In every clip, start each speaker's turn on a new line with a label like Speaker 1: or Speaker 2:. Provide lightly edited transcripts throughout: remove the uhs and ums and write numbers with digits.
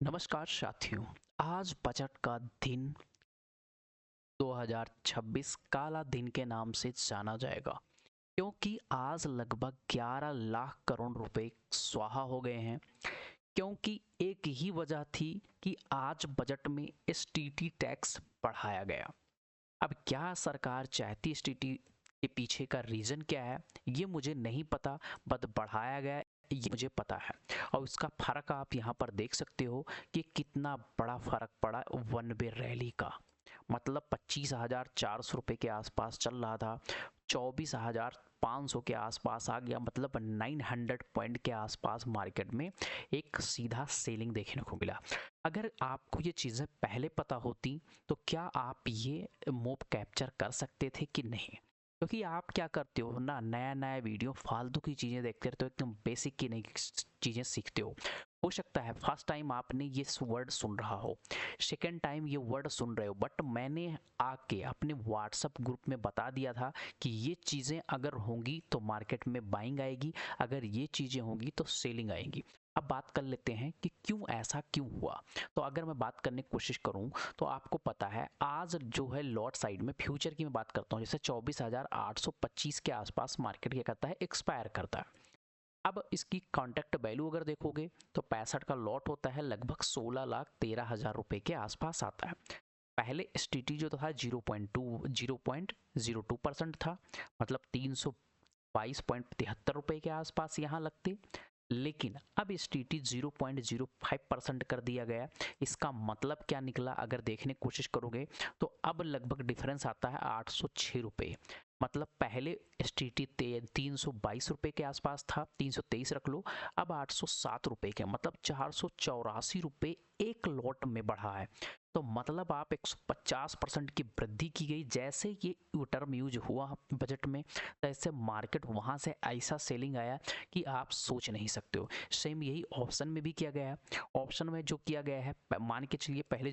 Speaker 1: नमस्कार साथियों। आज बजट का दिन 2026 काला दिन के नाम से जाना जाएगा, क्योंकि आज लगभग 11 लाख करोड़ रुपए स्वाहा हो गए हैं। क्योंकि एक ही वजह थी कि आज बजट में एसटीटी टैक्स बढ़ाया गया। अब क्या सरकार चाहती एसटीटी के पीछे का रीजन क्या है ये मुझे नहीं पता, बट बढ़ाया गया ये मुझे पता है। और उसका फर्क आप यहाँ पर देख सकते हो कि कितना बड़ा फर्क पड़ा वन वे रैली का। मतलब 25,400 रुपये के आसपास चल रहा था, 24,500 के आसपास आ गया। मतलब 900 पॉइंट के आसपास मार्केट में एक सीधा सेलिंग देखने को मिला। अगर आपको ये चीज़ें पहले पता होती तो क्या आप ये मूव कैप्चर कर सकते थे कि नहीं? क्योंकि आप क्या करते हो ना, नया नया वीडियो फालतू की चीज़ें देखते रहते हो, एकदम बेसिक की नई चीज़ें सीखते हो सकता है फर्स्ट टाइम आपने ये वर्ड सुन रहा हो, सेकेंड टाइम ये वर्ड सुन रहे हो, बट मैंने आके अपने व्हाट्सएप ग्रुप में बता दिया था कि ये चीज़ें अगर होंगी तो मार्केट में बाइंग आएगी, अगर ये चीज़ें होंगी तो सेलिंग आएगी। अब बात कर लेते हैं कि क्यों हुआ। तो अगर मैं बात करने की कोशिश करूं तो आपको पता है आज जो है लॉट साइड में फ्यूचर की मैं बात करता हूं, जैसे 24,825 के आसपास मार्केट क्या करता है, एक्सपायर करता है। अब इसकी कॉन्ट्रैक्ट वैल्यू अगर देखोगे तो 65 का लॉट होता है, लगभग 16,13,000 रुपए के आसपास आता है। पहले एसटीटी जो था 0.02% था, मतलब 322.73 रुपए के आसपास यहाँ लगते। लेकिन अब एसटीटी 0.05% कर दिया गया। इसका मतलब क्या निकला अगर देखने की कोशिश करोगे तो अब लगभग डिफरेंस आता है 806 रुपये। मतलब पहले एसटीटी 322 रुपये के आसपास था, 323 रख लो, अब 807 रुपये के, मतलब 484 रुपये एक लॉट में बढ़ा है। तो मतलब आप 150% की वृद्धि की गई। जैसे ये टर्म यूज हुआ बजट में, तैसे मार्केट वहां से ऐसा सेलिंग आया कि आप सोच नहीं सकते हो। सेम यही ऑप्शन में भी किया गया है। ऑप्शन में जो किया गया है, मान के चलिए पहले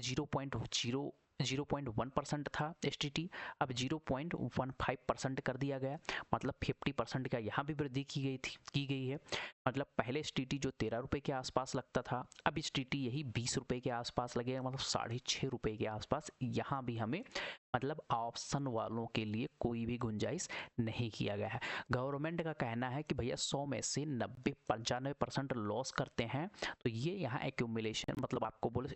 Speaker 1: 0.1% था एसटीटी, अब 0.15% कर दिया गया। मतलब 50% का यहाँ भी वृद्धि की गई है। मतलब पहले एसटीटी जो 13 रुपये के आसपास लगता था, अब एसटीटी यही 20 रुपये के आसपास लगेगा, मतलब 6.5 रुपये के आसपास। यहाँ भी हमें मतलब ऑप्शन वालों के लिए कोई भी गुंजाइश नहीं किया गया है। गवर्नमेंट का कहना है कि भैया 100 में से 90-95% लॉस करते हैं, तो ये यहाँ एक्यूमुलेशन, मतलब आपको बोले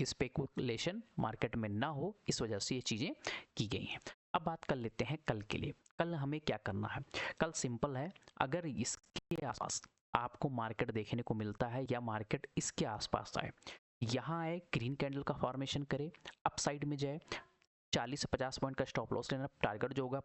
Speaker 1: स्पेकुलेशन मार्केट में ना हो, इस वजह से ये चीज़ें की गई हैं। अब बात कर लेते हैं कल के लिए। कल हमें क्या करना है? कल सिंपल है, अगर इसके आसपास आपको मार्केट देखने को मिलता है या मार्केट इसके आसपास आए, यहाँ आए, ग्रीन कैंडल का फॉर्मेशन करे, अपसाइड में जाए, 40 से 50 पॉइंट का स्टॉप लॉस लेना। टारगेट जो होगा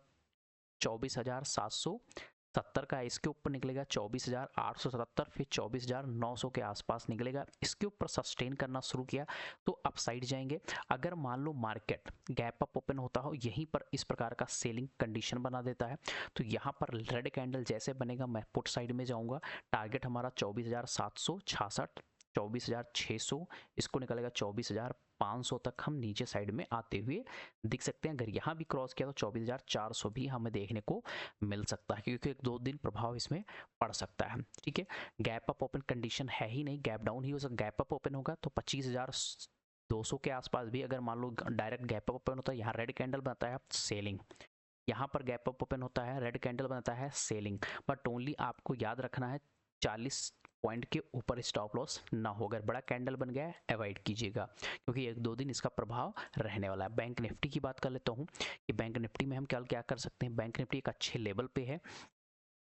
Speaker 1: 24,770 का, इसके ऊपर निकलेगा 24,877, फिर 24,900 के आसपास निकलेगा। इसके ऊपर सस्टेन करना शुरू किया तो अपसाइड जाएंगे। अगर मान लो मार्केट गैप अप ओपन होता हो, यहीं पर इस प्रकार का सेलिंग कंडीशन बना देता है, तो यहाँ पर रेड कैंडल जैसे बनेगा, मैं पुट साइड में जाऊंगा। टारगेट हमारा 24,766, 24,600, इसको निकलेगा 24,500 तक हम नीचे साइड में आते हुए दिख सकते हैं। अगर यहाँ भी क्रॉस किया तो 24,400 भी हमें देखने को मिल सकता है, क्योंकि एक दो दिन प्रभाव इसमें पड़ सकता है। ठीक है, गैप अप ओपन कंडीशन है ही नहीं, गैप डाउन ही हो सकता। गैप अप ओपन होगा तो 25,200 के आसपास भी अगर मान लो डायरेक्ट गैप अप ओपन होता है, यहाँ रेड कैंडल बनता है सेलिंग, यहाँ पर गैप अप ओपन होता है, रेड कैंडल बनता है सेलिंग। बट ओनली आपको याद रखना है 40 पॉइंट के ऊपर स्टॉप लॉस ना हो। अगर बड़ा कैंडल बन गया है अवॉइड कीजिएगा, क्योंकि एक दो दिन इसका प्रभाव रहने वाला है। बैंक निफ्टी की बात कर लेता हूँ कि बैंक निफ्टी में हम क्या कर सकते हैं। बैंक निफ्टी एक अच्छे लेवल पे है।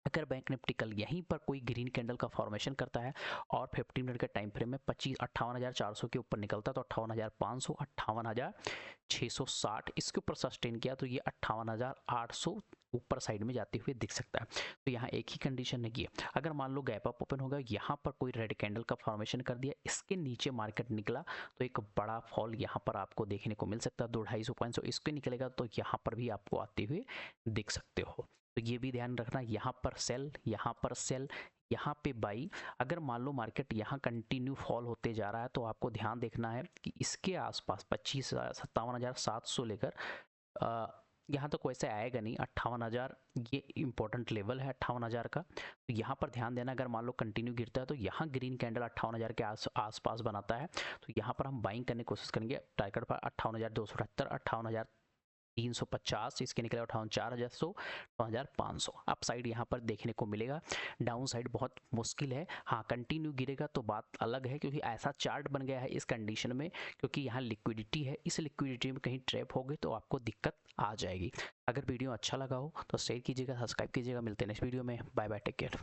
Speaker 1: अगर बैंक निफ्टी कल यहीं पर कोई ग्रीन कैंडल का फॉर्मेशन करता है और 15 मिनट के टाइम फ्रेम में 58,400 के ऊपर निकलता है, तो 58,500, 58,660 इसके ऊपर सस्टेन किया तो ये 58,800 ऊपर साइड में जाते हुए दिख सकता है। तो यहाँ एक ही कंडीशन है कि अगर मान लो गैप अप ओपन होगा, यहाँ पर कोई रेड कैंडल का फॉर्मेशन कर दिया, इसके नीचे मार्केट निकला, तो एक बड़ा फॉल यहाँ पर आपको देखने को मिल सकता है। 200-250 पॉइंट इसके निकलेगा तो यहाँ पर भी आपको आते हुए दिख सकते हो। तो ये भी ध्यान रखना, यहाँ पर सेल, यहाँ पर सेल, यहाँ पे बाई। अगर मान लो मार्केट यहाँ कंटिन्यू फॉल होते जा रहा है तो आपको ध्यान देखना है कि इसके आसपास 57,700 लेकर यहाँ तो वैसे आएगा नहीं 58,000, ये इंपॉर्टेंट लेवल है 58,000 का। तो यहाँ पर ध्यान देना, अगर मान लो कंटिन्यू गिरता है तो यहाँ ग्रीन कैंडल 58,000 के आसपास बनाता है, तो यहाँ पर हम बाइंग करने की कोशिश करेंगे। टारगेट पर 58,278, 58,350, इसके निकले 58,400, 58,500। अप साइड यहाँ पर देखने को मिलेगा, डाउन साइड बहुत मुश्किल है। हाँ, कंटिन्यू गिरेगा तो बात अलग है, क्योंकि ऐसा चार्ट बन गया है इस कंडीशन में, क्योंकि यहाँ लिक्विडिटी है, इस लिक्विडिटी में कहीं ट्रैप हो गए तो आपको दिक्कत आ जाएगी। अगर वीडियो अच्छा लगा हो तो शेयर कीजिएगा, सब्सक्राइब कीजिएगा। मिलते हैं नेक्स्ट वीडियो में। Bye bye, take care.